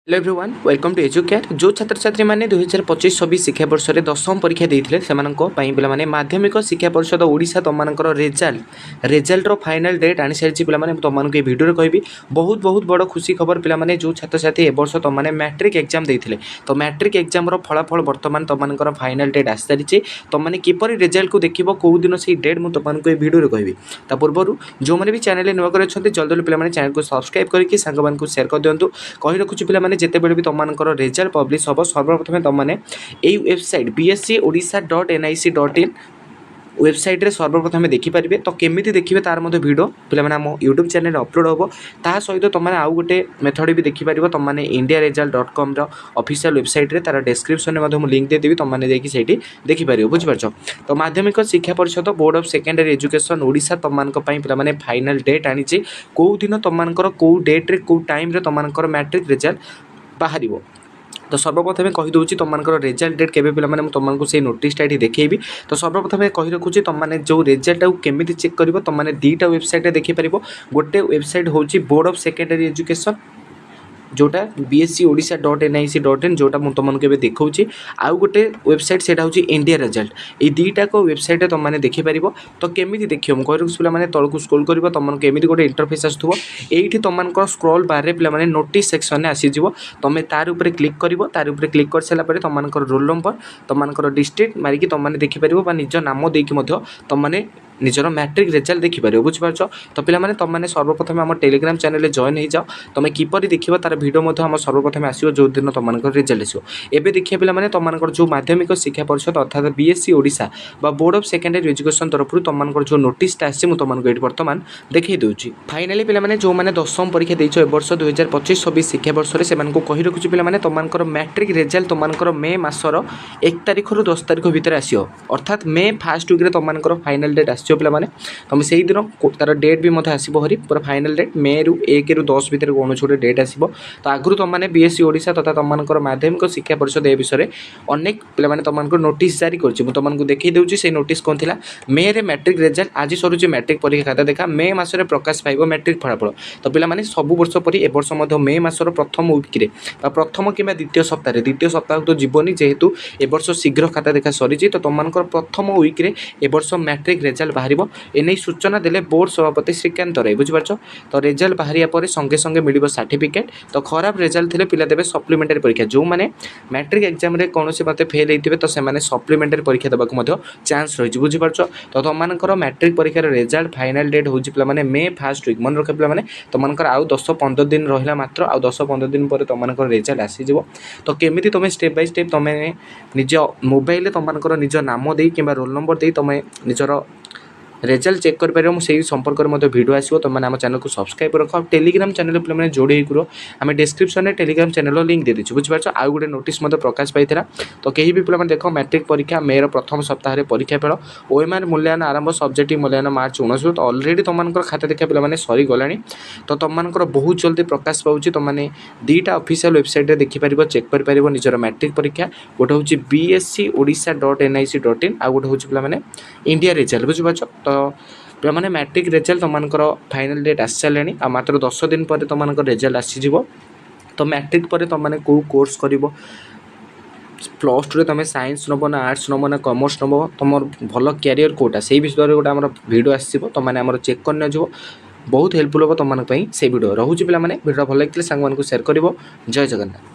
Hello everyone welcome to educate जो छात्र छात्री मैंने 2025-26 शिक्षा वर्ष में दशम परीक्षा देते पे माध्यमिक शिक्षा परिषद ओडिशा तुम रेजल्टर फाइनाल डेट आनी सारी पे तुमको भिडियो कहबी बहुत बहुत बड़ खुशी खबर पे जो छात्र छात्री वर्ष तुमने मैट्रिक एग्जाम देते तो मैट्रिक एग्जाम फलाफल बर्तमान तुम फाइनाल डेट आसी सारी तुमने किपर रिजल्ट को देख कौ दिन से डेट मुझे तुमको ये भिडियो कहबी ता पूर्व जो मैंने भी चैनल नुआ कर जल्दी जल्दी पे चैनल को सब्सक्राइब करके सांग को शेयर कर दिंतु कही रखुच्छी पे जितेबाला भी तुमको रिजल्ट पब्लिश हम सर्वप्रथम तुमने यही वेबसाइट bscodisha.nic.in वेबसाइट रे सर्वप्रथम देखिपारे तो केमी देखिए तार भिडियो पे आम यूट्यूब चैनल अपलोड हम ता सहित तुमने आउ गोटे मेथड भी देखिपार तुमने indiaresult.com ऑफिशियल वेबसाइट रे तार डिस्क्रिप्शन में लिंक देदेवी तुमने देखिए देखिपार बुझीपार तो माध्यमिक शिक्षा परिषद board of secondary education Odisha तुमको पे फाइनाल डेट आनी कौ दिन तुमको कौ डेट्रे कौ टाइम तुमको मैट्रिक रिजल्ट बाहर तो सर्वप्रथम कहीदे तुमको रिजल्ट डेट के तुमको से नोटिसटा ये देखी तो सर्वप्रथम कही रखुच्छी तुमने जो रिजल्ट केमी चेक कर तुमने दुईटा वेबसाइट देखिपार गोटे वेबसाइट हूँ बोर्ड ऑफ सेकेंडरी एजुकेशन जोटा bscodisha.nic.in जोटा मुझे तुमको देखा आउ गोटे वेबसाइट से हूँ इंडिया रिजल्ट ये दुईटा को वेबसाइट तुमने देखिपार तो केमी देखिए मुझे कही पे तौक स्क्रोल कर तुमको केमी गोटे इंटरफेस आसो ये तुमको स्क्रोल बार पे नोटिस सेक्शन में आसीज तुम तार उपर क्लिक कर क्लिक कर सारापर तुमको रोल नंबर तुमको डिस्ट्रिक्ट मारिकी तुमने देखिपार निज नाम देकी तुमने निजर मैट्रिक रिजल्ट देखिपार बुझीपार तो पे तुमने सर्वप्रथम आम टेलीग्राम चैनल जॉइन हो जाओ तुम किपर देखिए तार भिडियो आम सर्वप्रथम आसो जो दिन तुमको रिजल्ट आसो एवं देखिए पे तुमको जो माध्यमिक शिक्षा परिषद अर्थात BSc Odisha board of secondary education तरफ तुमको जो नोटिसटा आसी तुमको ये बर्तमान देखी दूसरी फाइनाली पे जो मैंने दशम परीक्षा देछ वर्ष 2025-26 शिक्षा वर्ष में कही रखुच्छी पे तुमको मैट्रिक रिजल्ट तुमको मे मसर 1 तारिख रु 10 तारिख भितर आसो अर्थात मे फास्ट वीक तुमको फाइनाल डेट आसो पे तुम से दिन तार डेट भी आसो हरी पूरा फाइनाल डेट मे रु 1 रु 10 भितर कौन गोटे डेट आसो तो आगुरी तुमने बीएससी ओडिशा तथा तुमको माध्यमिक शिक्षा परिषद ए विषय अनेक पे तुमको नोटिस जारी कर तुमको देखी दूसरी से नोटिस कौन थी मे रे मैट्रिक रिजल्ट आज सरुची मैट्रिक परीक्षा खाता देखा मे मसरे प्रकाश पाइब मैट्रिक फलाफल तो पे सब वर्ष पर ए वर्ष मे मसर प्रथम विक्रे प्रथम कि द्वितीय सप्ताह तो जीवनी जेहेतु ए वर्ष शीघ्र खाता देखा सरी तो तुमको प्रथम विक्रे ए वर्ष मैट्रिक रिजल्ट बाहर एने सूचना देले बोर्ड सभापति श्रीकांत राय बुझीपार तो रिजल्ट बाहरिया पर संगे संगे मिल सर्टिफिकेट तो खराब रिजल्ट थे पिला देवे सप्लीमेंटारी परीक्षा जो मैंने मैट्रिक एग्जाम रे कौन से मत फेल होते तो से सप्लीमेंटारी परीक्षा देवाक चान्स रही बुझीपार तो तुमको मैट्रिक परीक्षार रिजल्ट फाइनाल डेट हूँ पे मे फास्ट वीक मन रख पे तुमको आउ 10-15 दिन रहा मात्र आउ 10-15 दिन पर तुमको रिजल्ट आसीज तो केमी तुम स्टेप बाय स्टेप तुम निज मोबाइल तुमको निज नाम दे कि रोल नंबर दे तुम निजर रिजल्ट चेक कर मुझे संपर्क में भिडियो आसो तुम आम चैनल को सब्सक्राइब रख टेलीग्राम चैनल पे जोड़ी कर आम डिस्क्रिप्शन में टेलीग्राम चैनल लिंक दे दीजिए बुझीपार आउ गोटे नोटिस प्रकाश पाई तो कहीं भी पे देख मैट्रिक परीक्षा मे प्रथम सप्ताह परीक्षा फेल ओएमआर मूल्यांकन आरंभ सब्जेक्टिव मूल्यांकन मार्च 19 तो अलरेडी तुमको खाता देखा पे सरी गला तो तुमको बहुत जल्दी प्रकाश पाँच तुमने दुईटा ऑफिशियल वेबसाइट देखिपार चेक कर निजर मैट्रिक परीक्षा गोटे हूँ bscodisha.nic.in आउ गोटे हूँ पे इंडिया रिजल्ट बुझीपार तो पे मैट्रिक रिजल्ट तुमको फाइनाल डेट आसी सारे आ मात्र 10 दिन पर तुमको रिजल्ट आसीज तो मैट्रिक पर तुमने कौ कोर्स कर प्लस टू तुम साइंस नब ना आर्ट्स नब ना कॉमर्स नब तुम भल कैरियर कोटा से विषय में गोटे आम भिडियो आसो तुमने आम चेक करने जो बहुत हेल्पफुल हम तुम से भिडियो रोचे पे भिडियो भल लगे सांग शेयर कर जय जगन्नाथ।